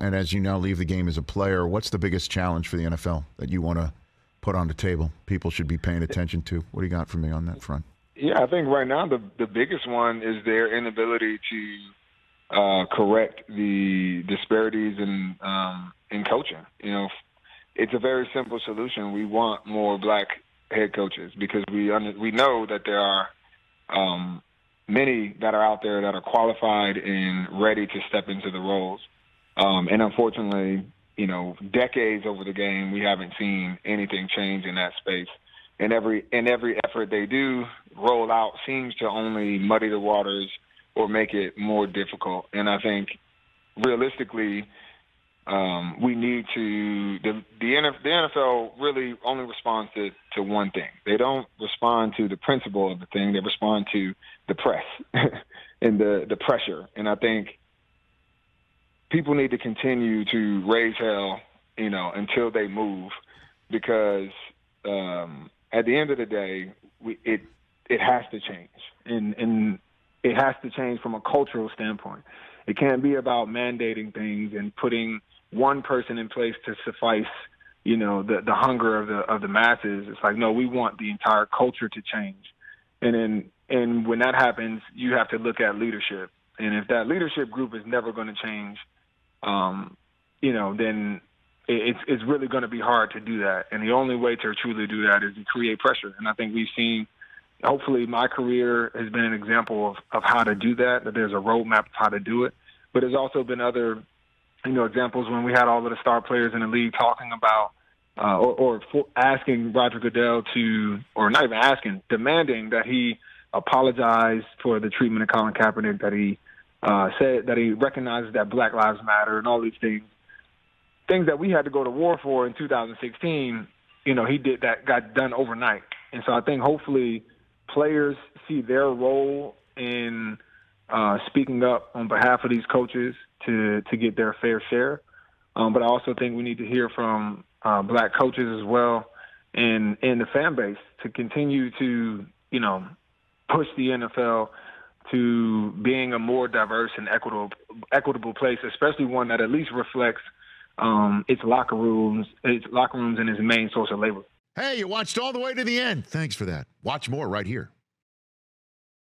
and as you now leave the game as a player, what's the biggest challenge for the NFL that you want to put on the table? People should be paying attention to. What do you got for me on that front? Yeah, I think right now the biggest one is their inability to correct the disparities in coaching. You know, it's a very simple solution. We want more black head coaches because we know that there are many that are out there that are qualified and ready to step into the roles. And unfortunately, you know, decades over the game, we haven't seen anything change in that space. And every effort they do roll out seems to only muddy the waters or make it more difficult. And I think realistically, we need to the NFL really only responds to one thing. They don't respond to the principle of the thing. They respond to the press and the pressure. And I think people need to continue to raise hell, you know, until they move, because at the end of the day, it has to change, and it has to change from a cultural standpoint. It can't be about mandating things and putting one person in place to suffice, you know, the hunger of the masses. It's like, no, we want the entire culture to change. And when that happens, you have to look at leadership. And if that leadership group is never going to change, you know, then it's really going to be hard to do that. And the only way to truly do that is to create pressure. And I think we've seen, hopefully my career has been an example of how to do that there's a roadmap of how to do it. But there's also been other, you know, examples when we had all of the star players in the league talking about asking Roger Goodell to, or not even asking, demanding that he apologize for the treatment of Colin Kaepernick, that he said that he recognizes that Black Lives Matter and all these things that we had to go to war for in 2016, you know, he did that, got done overnight. And so I think hopefully players see their role in speaking up on behalf of these coaches to get their fair share. But I also think we need to hear from black coaches as well and the fan base to continue to, you know, push the NFL to being a more diverse and equitable place, especially one that at least reflects its locker rooms and its main source of labor. Hey, you watched all the way to the end. Thanks for that. Watch more right here.